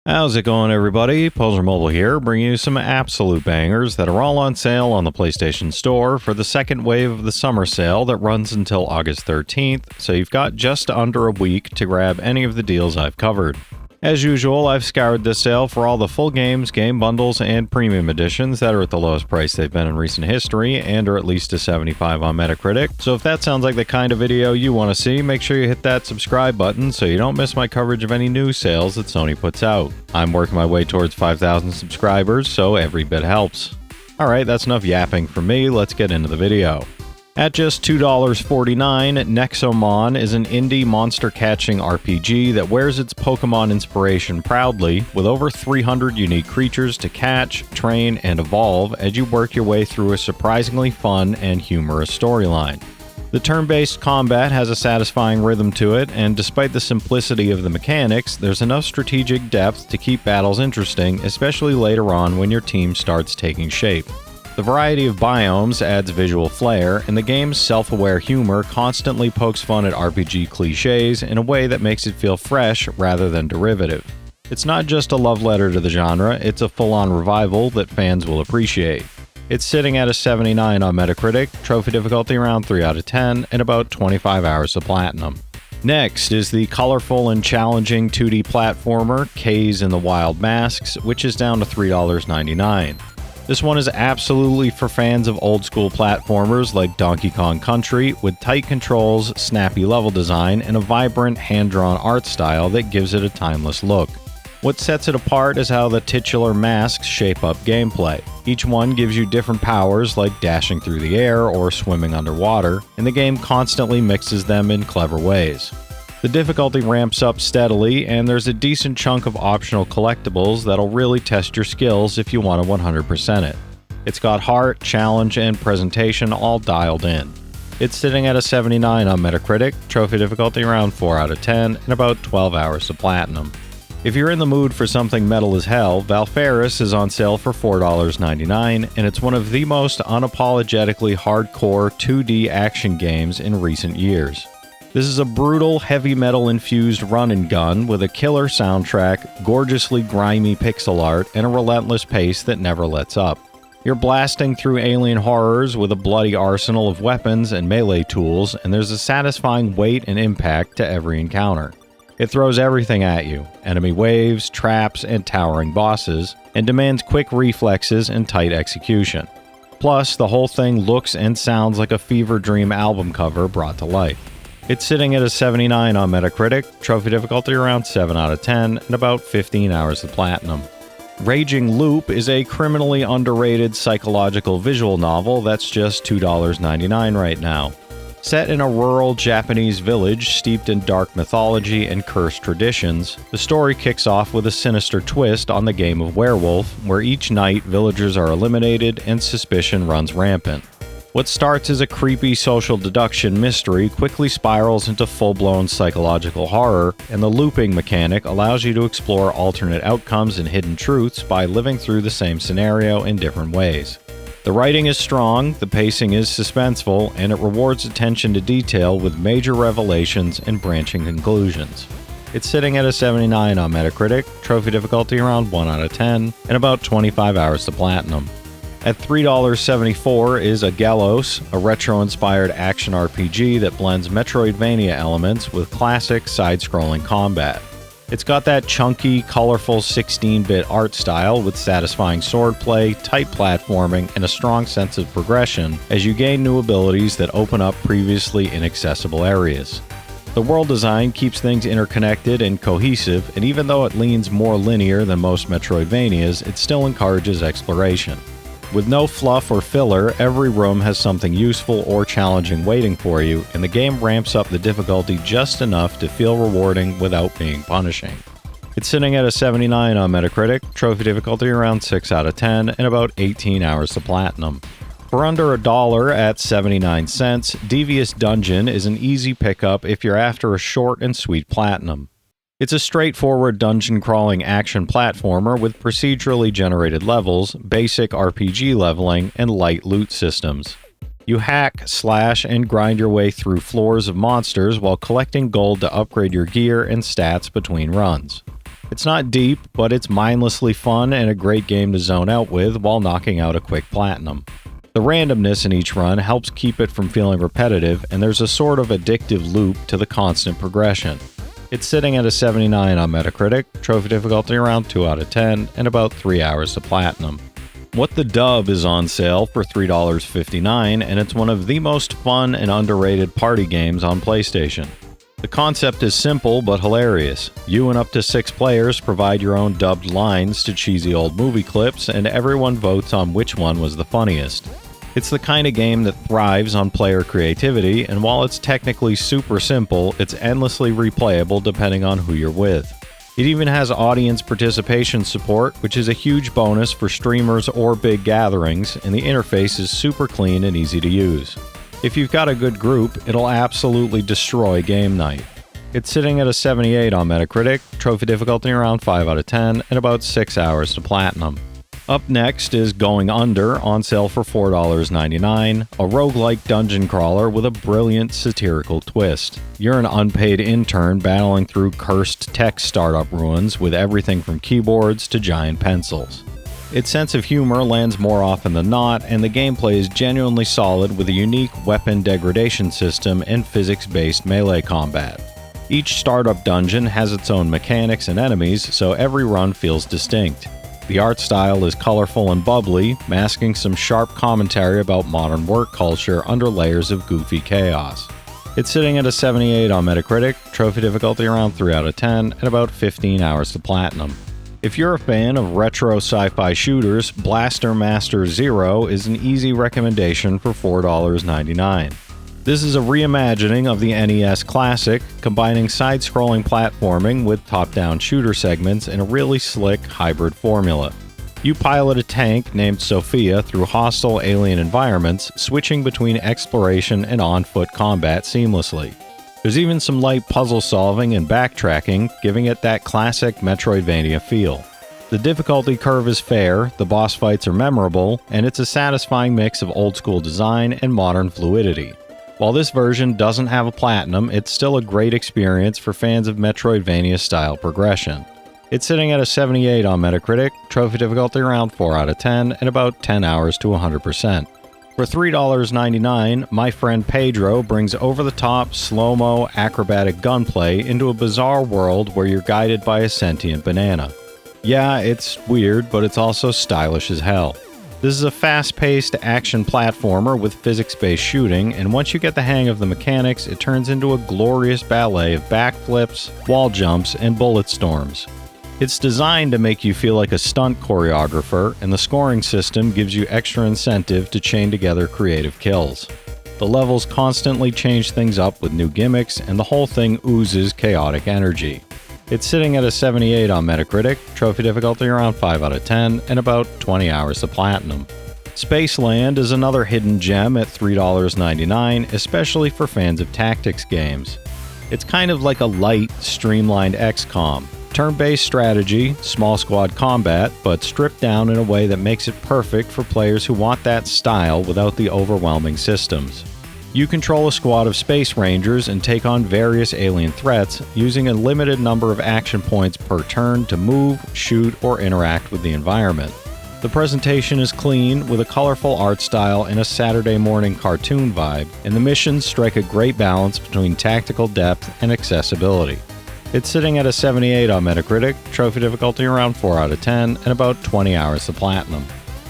How's it going, everybody? Pozermobil here, bringing you some absolute bangers that are all on sale on the PlayStation Store for the second wave of the summer sale that runs until August 13th, so you've got just under a week to grab any of the deals I've covered. As usual, I've scoured this sale for all the full games, game bundles, and premium editions that are at the lowest price they've been in recent history and are at least a 75 on Metacritic. So if that sounds like the kind of video you want to see, make sure you hit that subscribe button so you don't miss my coverage of any new sales that Sony puts out. I'm working my way towards 5,000 subscribers, so every bit helps. Alright, that's enough yapping from me, let's get into the video. At just $2.49, Nexomon is an indie monster-catching RPG that wears its Pokemon inspiration proudly, with over 300 unique creatures to catch, train, and evolve as you work your way through a surprisingly fun and humorous storyline. The turn-based combat has a satisfying rhythm to it, and despite the simplicity of the mechanics, there's enough strategic depth to keep battles interesting, especially later on when your team starts taking shape. The variety of biomes adds visual flair, and the game's self-aware humor constantly pokes fun at RPG cliches in a way that makes it feel fresh rather than derivative. It's not just a love letter to the genre, it's a full-on revival that fans will appreciate. It's sitting at a 79 on Metacritic, trophy difficulty around 3 out of 10, and about 25 hours to platinum. Next is the colorful and challenging 2D platformer Kaze and the Wild Masks, which is down to $3.99. This one is absolutely for fans of old-school platformers like Donkey Kong Country, with tight controls, snappy level design, and a vibrant, hand-drawn art style that gives it a timeless look. What sets it apart is how the titular masks shape up gameplay. Each one gives you different powers like dashing through the air or swimming underwater, and the game constantly mixes them in clever ways. The difficulty ramps up steadily, and there's a decent chunk of optional collectibles that'll really test your skills if you want to 100% it. It's got heart, challenge, and presentation all dialed in. It's sitting at a 79 on Metacritic, trophy difficulty around 4 out of 10, and about 12 hours to platinum. If you're in the mood for something metal as hell, Valfaris is on sale for $4.99, and it's one of the most unapologetically hardcore 2D action games in recent years. This is a brutal, heavy metal-infused run-and-gun with a killer soundtrack, gorgeously grimy pixel art, and a relentless pace that never lets up. You're blasting through alien horrors with a bloody arsenal of weapons and melee tools, and there's a satisfying weight and impact to every encounter. It throws everything at you, enemy waves, traps, and towering bosses, and demands quick reflexes and tight execution. Plus, the whole thing looks and sounds like a fever dream album cover brought to life. It's sitting at a 79 on Metacritic, trophy difficulty around 7 out of 10, and about 15 hours to platinum. Raging Loop is a criminally underrated psychological visual novel that's just $2.99 right now. Set in a rural Japanese village steeped in dark mythology and cursed traditions, the story kicks off with a sinister twist on the game of werewolf, where each night villagers are eliminated and suspicion runs rampant. What starts as a creepy social deduction mystery quickly spirals into full-blown psychological horror, and the looping mechanic allows you to explore alternate outcomes and hidden truths by living through the same scenario in different ways. The writing is strong, the pacing is suspenseful, and it rewards attention to detail with major revelations and branching conclusions. It's sitting at a 79 on Metacritic, trophy difficulty around 1 out of 10, and about 25 hours to platinum. At $3.74 is Aggelos, a retro-inspired action RPG that blends Metroidvania elements with classic side-scrolling combat. It's got that chunky, colorful 16-bit art style with satisfying swordplay, tight platforming, and a strong sense of progression as you gain new abilities that open up previously inaccessible areas. The world design keeps things interconnected and cohesive, and even though it leans more linear than most Metroidvanias, it still encourages exploration. With no fluff or filler, every room has something useful or challenging waiting for you, and the game ramps up the difficulty just enough to feel rewarding without being punishing. It's sitting at a 79 on Metacritic, trophy difficulty around 6 out of 10, and about 18 hours to platinum. For under $1 at 79 cents, Devious Dungeon is an easy pickup if you're after a short and sweet platinum. It's a straightforward dungeon-crawling action platformer with procedurally generated levels, basic RPG leveling, and light loot systems. You hack, slash, and grind your way through floors of monsters while collecting gold to upgrade your gear and stats between runs. It's not deep, but it's mindlessly fun and a great game to zone out with while knocking out a quick platinum. The randomness in each run helps keep it from feeling repetitive, and there's a sort of addictive loop to the constant progression. It's sitting at a 79 on Metacritic, trophy difficulty around 2 out of 10, and about 3 hours to platinum. What the Dub is on sale for $3.59, and it's one of the most fun and underrated party games on PlayStation. The concept is simple but hilarious. You and up to 6 players provide your own dubbed lines to cheesy old movie clips, and everyone votes on which one was the funniest. It's the kind of game that thrives on player creativity, and while it's technically super simple, it's endlessly replayable depending on who you're with. It even has audience participation support, which is a huge bonus for streamers or big gatherings, and the interface is super clean and easy to use. If you've got a good group, it'll absolutely destroy game night. It's sitting at a 78 on Metacritic, trophy difficulty around 5 out of 10, and about 6 hours to platinum. Up next is Going Under, on sale for $4.99, a roguelike dungeon crawler with a brilliant satirical twist. You're an unpaid intern battling through cursed tech startup ruins with everything from keyboards to giant pencils. Its sense of humor lands more often than not, and the gameplay is genuinely solid with a unique weapon degradation system and physics-based melee combat. Each startup dungeon has its own mechanics and enemies, so every run feels distinct. The art style is colorful and bubbly, masking some sharp commentary about modern work culture under layers of goofy chaos. It's sitting at a 78 on Metacritic, trophy difficulty around 3 out of 10, and about 15 hours to platinum. If you're a fan of retro sci-fi shooters, Blaster Master Zero is an easy recommendation for $4.99. This is a reimagining of the NES classic, combining side-scrolling platforming with top-down shooter segments in a really slick hybrid formula. You pilot a tank named Sophia through hostile alien environments, switching between exploration and on-foot combat seamlessly. There's even some light puzzle solving and backtracking, giving it that classic Metroidvania feel. The difficulty curve is fair, the boss fights are memorable, and it's a satisfying mix of old-school design and modern fluidity. While this version doesn't have a platinum, it's still a great experience for fans of Metroidvania-style progression. It's sitting at a 78 on Metacritic, trophy difficulty around 4 out of 10, and about 10 hours to 100%. For $3.99, my friend Pedro brings over-the-top, slow-mo, acrobatic gunplay into a bizarre world where you're guided by a sentient banana. Yeah, it's weird, but it's also stylish as hell. This is a fast-paced action platformer with physics-based shooting, and once you get the hang of the mechanics, it turns into a glorious ballet of backflips, wall jumps, and bullet storms. It's designed to make you feel like a stunt choreographer, and the scoring system gives you extra incentive to chain together creative kills. The levels constantly change things up with new gimmicks, and the whole thing oozes chaotic energy. It's sitting at a 78 on Metacritic, trophy difficulty around 5 out of 10, and about 20 hours to platinum. Spaceland is another hidden gem at $3.99, especially for fans of tactics games. It's kind of like a light, streamlined XCOM. Turn-based strategy, small squad combat, but stripped down in a way that makes it perfect for players who want that style without the overwhelming systems. You control a squad of space rangers and take on various alien threats, using a limited number of action points per turn to move, shoot, or interact with the environment. The presentation is clean, with a colorful art style and a Saturday morning cartoon vibe, and the missions strike a great balance between tactical depth and accessibility. It's sitting at a 78 on Metacritic, trophy difficulty around 4 out of 10, and about 20 hours to platinum.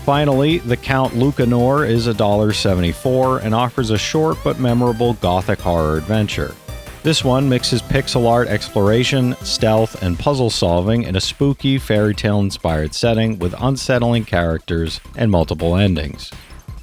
Finally, the Count Lucanor is $1.74 and offers a short but memorable gothic horror adventure. This one mixes pixel art exploration, stealth, and puzzle solving in a spooky, fairy tale-inspired setting with unsettling characters and multiple endings.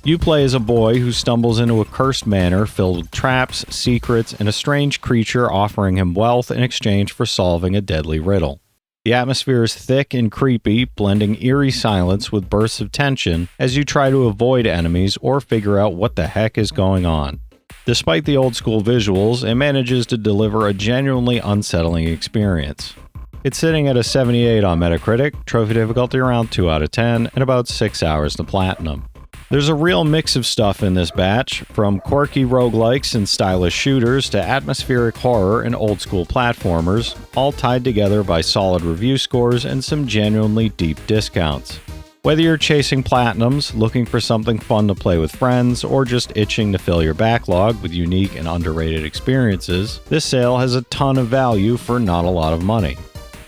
You play as a boy who stumbles into a cursed manor filled with traps, secrets, and a strange creature offering him wealth in exchange for solving a deadly riddle. The atmosphere is thick and creepy, blending eerie silence with bursts of tension as you try to avoid enemies or figure out what the heck is going on. Despite the old-school visuals, it manages to deliver a genuinely unsettling experience. It's sitting at a 78 on Metacritic, trophy difficulty around 2 out of 10, and about 6 hours to platinum. There's a real mix of stuff in this batch, from quirky roguelikes and stylish shooters to atmospheric horror and old-school platformers, all tied together by solid review scores and some genuinely deep discounts. Whether you're chasing platinums, looking for something fun to play with friends, or just itching to fill your backlog with unique and underrated experiences, this sale has a ton of value for not a lot of money.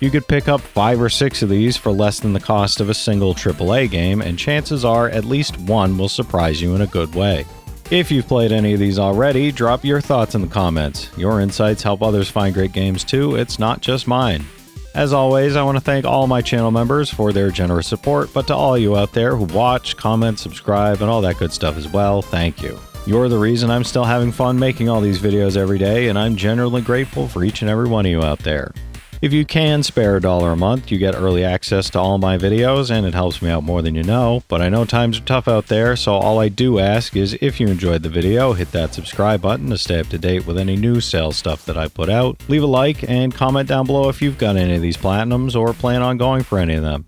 You could pick up 5 or 6 of these for less than the cost of a single AAA game, and chances are at least one will surprise you in a good way. If you've played any of these already, drop your thoughts in the comments. Your insights help others find great games too, it's not just mine. As always, I want to thank all my channel members for their generous support, but to all you out there who watch, comment, subscribe, and all that good stuff as well, thank you. You're the reason I'm still having fun making all these videos every day, and I'm genuinely grateful for each and every one of you out there. If you can spare $1 a month, you get early access to all my videos, and it helps me out more than you know, but I know times are tough out there, so all I do ask is if you enjoyed the video, hit that subscribe button to stay up to date with any new sales stuff that I put out, leave a like, and comment down below if you've got any of these platinums or plan on going for any of them.